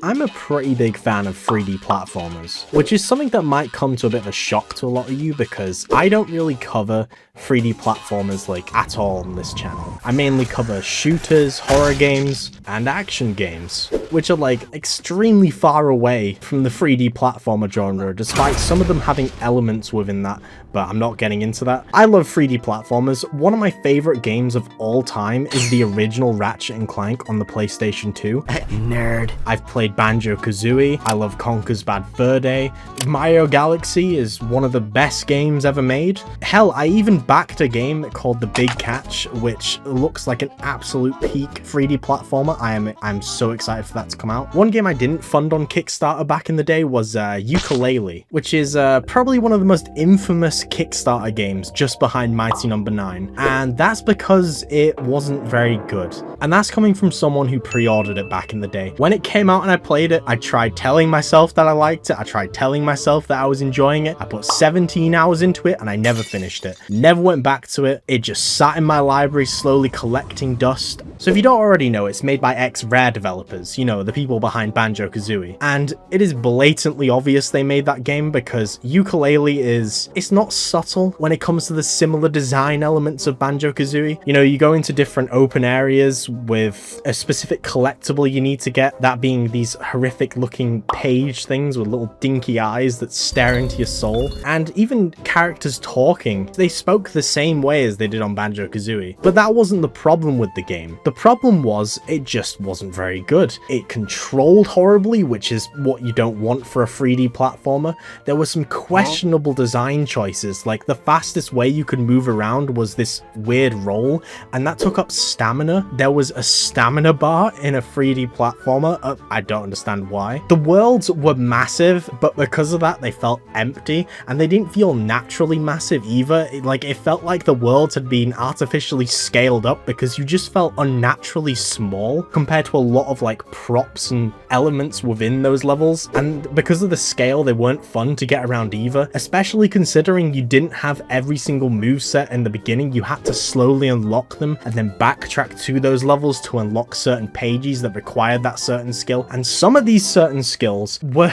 I'm a pretty big fan of 3D platformers, which is something that might come to a bit of a shock to a lot of you because I don't really cover 3D platformers like at all on this channel. I mainly cover shooters, horror games, and action games, which are like extremely far away from the 3D platformer genre, despite some of them having elements within that, but I'm not getting into that. I love 3D platformers. One of my favorite games of all time is the original Ratchet Clank on the PlayStation 2. Nerd. I've played Banjo Kazooie. I love Conkers Bad Fur Day. Mario Galaxy is one of the best games ever made. Hell, I even backed a game called The Big Catch, which looks like an absolute peak 3D platformer. I'm so excited for that to come out. One game I didn't fund on Kickstarter back in the day was Yooka-Laylee, which is probably one of the most infamous Kickstarter games, just behind Mighty No. 9. And that's because it wasn't very good. And that's coming from someone who pre-ordered it back in the day. When it came out and I played it, I tried telling myself that I liked it. I tried telling myself that I was enjoying it. I put 17 hours into it and I never finished it. Never went back to it. It just sat in my library slowly collecting dust. So if you don't already know, it's made by ex-rareware developers, you know, the people behind Banjo Kazooie. And it is blatantly obvious they made that game because Yooka-Laylee it's not subtle when it comes to the similar design elements of Banjo Kazooie. You know, you go into different open areas with a specific collectible you need to get, that being these horrific looking page things with little dinky eyes that stare into your soul. And even characters talking, they spoke the same way as they did on Banjo Kazooie. But that wasn't the problem with the game. The problem was it just wasn't very good. It controlled horribly, which is what you don't want for a 3D platformer. There were some questionable design choices, like the fastest way you could move around was this weird roll, and that took up stamina. There was a stamina bar in a 3D platformer. I don't understand why. The worlds were massive, but because of that they felt empty, and they didn't feel naturally massive either. It felt like the worlds had been artificially scaled up because you just felt unnaturally small compared to a lot of like props and elements within those levels, and because of the scale they weren't fun to get around either, especially considering you didn't have every single moveset in the beginning. You had to slowly unlock them and then backtrack to those levels to unlock certain pages that required that certain skill, and some of these certain skills were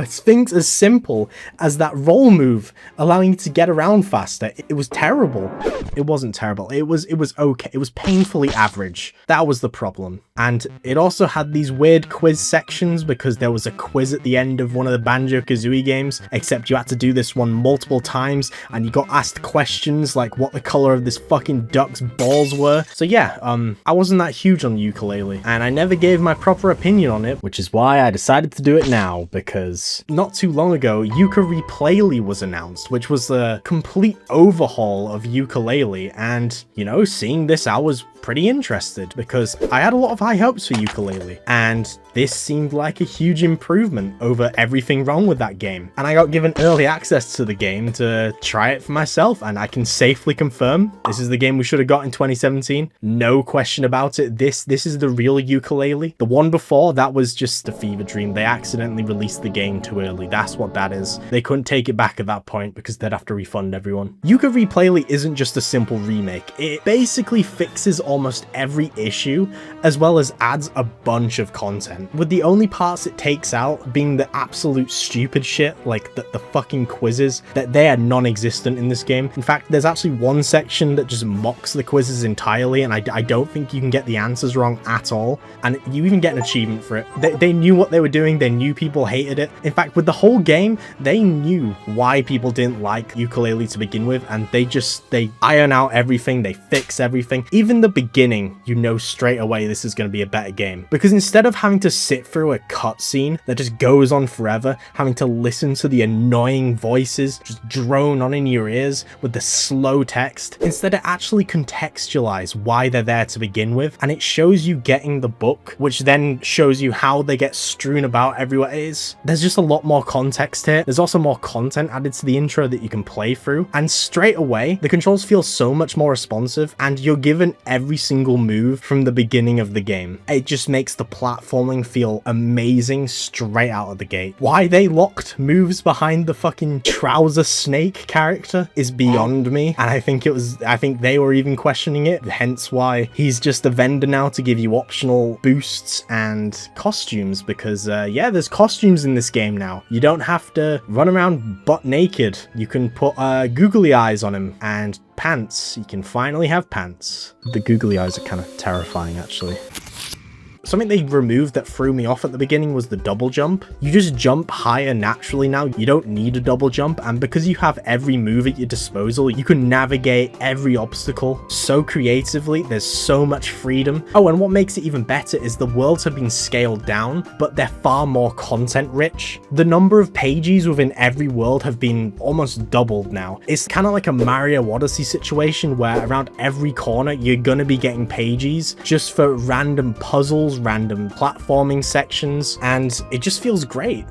things as simple as that roll move allowing you to get around faster. It was terrible. It wasn't terrible. It was okay. It was painfully average. That was the problem. And it also had these weird quiz sections because there was a quiz at the end of one of the Banjo Kazooie games, except you had to do this one multiple times and you got asked questions like what the color of this fucking duck's balls were. So yeah, I wasn't that huge on Yooka-Laylee and I never gave my proper opinion on it, which is why I decided to do it now, because not too long ago Yooka-Replaylee was announced, which was a complete overhaul of Yooka-Laylee, and you know, seeing this I was pretty interested because I had a lot of high hopes for Yooka-Laylee, and this seemed like a huge improvement over everything wrong with that game. And I got given early access to the game to try it for myself, and I can safely confirm this is the game we should have got in 2017. No question about it. This is the real Yooka-Laylee. The one before, that was just a fever dream. They accidentally released the game too early. That's what that is. They couldn't take it back at that point because they'd have to refund everyone. Yooka-Replaylee isn't just a simple remake. It basically fixes almost every issue, as well as adds a bunch of content, with the only parts it takes out being the absolute stupid shit, like the fucking quizzes, that they are non-existent in this game. In fact, there's actually one section that just mocks the quizzes entirely, and I don't think you can get the answers wrong at all, and you even get an achievement for it. They knew what they were doing, they knew people hated it. In fact, with the whole game, they knew why people didn't like Yooka-Laylee to begin with, and they iron out everything, they fix everything. Even the beginning, you know straight away this is going to be a better game, because instead of having to sit through a cutscene that just goes on forever, having to listen to the annoying voices just drone on in your ears with the slow text, instead it actually contextualize why they're there to begin with, and it shows you getting the book, which then shows you how they get strewn about everywhere. There's just a lot more context here. There's also more content added to the intro that you can play through, and straight away way. The controls feel so much more responsive, and you're given every single move from the beginning of the game. It just makes the platforming feel amazing straight out of the gate. Why they locked moves behind the fucking trouser snake character is beyond me, and I think they were even questioning it, hence why he's just a vendor now to give you optional boosts and costumes, because yeah, there's costumes in this game now. You don't have to run around butt naked. You can put googly eyes on him and pants. You can finally have pants. The googly eyes are kind of terrifying, actually. Something they removed that threw me off at the beginning was the double jump. You just jump higher naturally now. You don't need a double jump, and because you have every move at your disposal, you can navigate every obstacle so creatively. There's so much freedom. Oh, and what makes it even better is the worlds have been scaled down, but they're far more content rich. The number of pages within every world have been almost doubled now. It's kind of like a Mario Odyssey situation where around every corner you're gonna be getting pages just for random puzzles, random platforming sections, and it just feels great.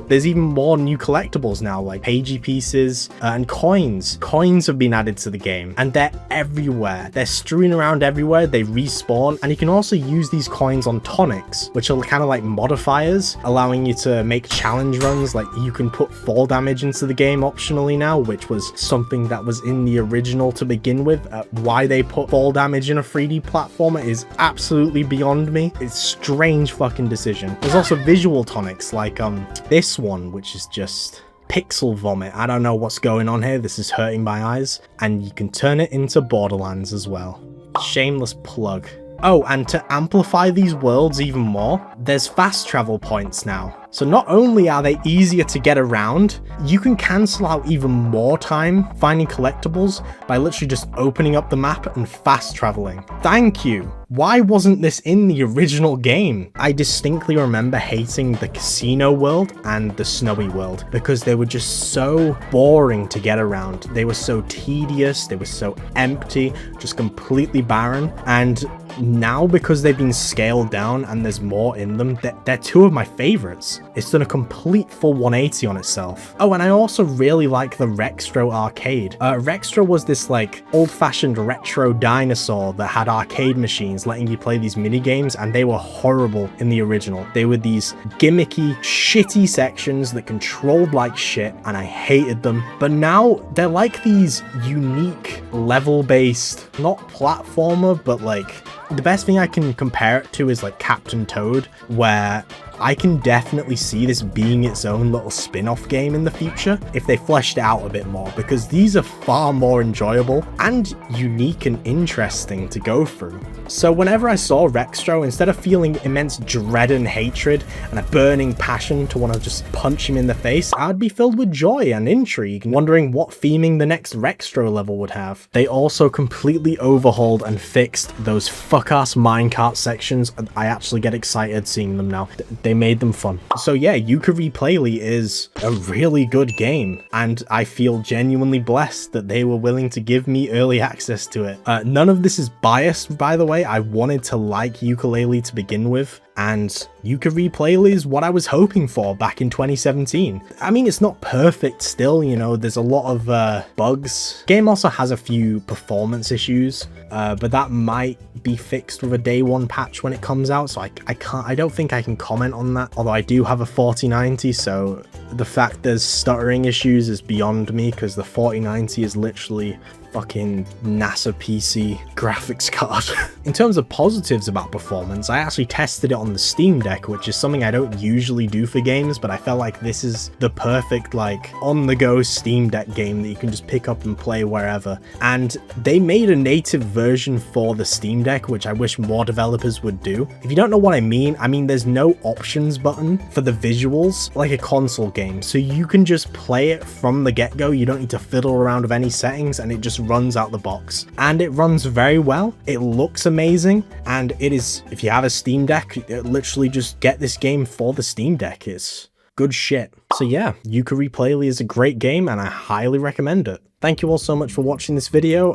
There's even more new collectibles now, like pagey pieces and coins. Coins have been added to the game, and they're everywhere. They're strewn around everywhere. They respawn, and you can also use these coins on tonics, which are kind of like modifiers, allowing you to make challenge runs. Like, you can put fall damage into the game optionally now, which was something that was in the original to begin with. Why they put fall damage in a 3D platformer is absolutely beyond me. It's a strange fucking decision. There's also visual tonics, like this one, which is just pixel vomit. I don't know what's going on here. This is hurting my eyes. And you can turn it into Borderlands as well. Shameless plug. Oh, and to amplify these worlds even more, there's fast travel points now. So not only are they easier to get around, you can cancel out even more time finding collectibles by literally just opening up the map and fast traveling. Thank you. Why wasn't this in the original game? I distinctly remember hating the casino world and the snowy world because they were just so boring to get around. They were so tedious, they were so empty, just completely barren. And now, because they've been scaled down and there's more in them, they're two of my favorites. It's done a complete full 180 on itself. Oh, and I also really like the Rextro arcade. Rextro was this like old-fashioned retro dinosaur that had arcade machines letting you play these mini games, and they were horrible in the original. They were these gimmicky, shitty sections that controlled like shit, and I hated them. But now they're like these unique level-based, not platformer, but like, the best thing I can compare it to is like Captain Toad, where I can definitely see this being its own little spin-off game in the future if they fleshed it out a bit more, because these are far more enjoyable and unique and interesting to go through. So whenever I saw Rextro, instead of feeling immense dread and hatred and a burning passion to want to just punch him in the face, I'd be filled with joy and intrigue, wondering what theming the next Rextro level would have. They also completely overhauled and fixed those fuck-ass minecart sections. I actually get excited seeing them now. They made them fun. So yeah, Yooka-Replaylee is a really good game, and I feel genuinely blessed that they were willing to give me early access to it. None of this is biased, by the way. I wanted to like Yooka-Laylee to begin with, and Yooka-Replaylee is what I was hoping for back in 2017. I mean, it's not perfect still, you know, there's a lot of bugs. Game also has a few performance issues, but that might be fixed with a day one patch when it comes out, so I don't think I can comment on that, although I do have a 4090, so the fact there's stuttering issues is beyond me, because the 4090 is literally fucking NASA PC graphics card. In terms of positives about performance, I actually tested it on the Steam Deck, which is something I don't usually do for games, but I felt like this is the perfect like on-the-go Steam Deck game that you can just pick up and play wherever. And they made a native version for the Steam Deck, which I wish more developers would do. If you don't know what I mean there's no options button for the visuals like a console game, so you can just play it from the get-go. You don't need to fiddle around with any settings, and it just runs out the box, and it runs very well. It looks amazing, and it is, if you have a Steam Deck, literally just get this game for the Steam Deck. It's good shit. So yeah, Yooka-Replaylee is a great game, and I highly recommend it. Thank you all so much for watching this video.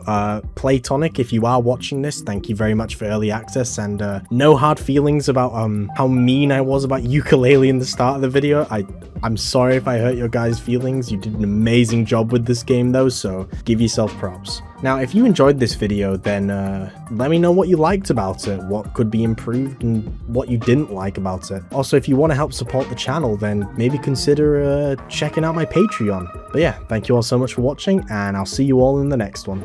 Playtonic, if you are watching this, thank you very much for early access, and no hard feelings about how mean I was about Yooka-Laylee in the start of the video. I'm sorry if I hurt your guys' feelings. You did an amazing job with this game though, so give yourself props. Now, if you enjoyed this video, then let me know what you liked about it, what could be improved, and what you didn't like about it. Also, if you want to help support the channel, then maybe consider checking out my Patreon. But yeah, thank you all so much for watching, and I'll see you all in the next one.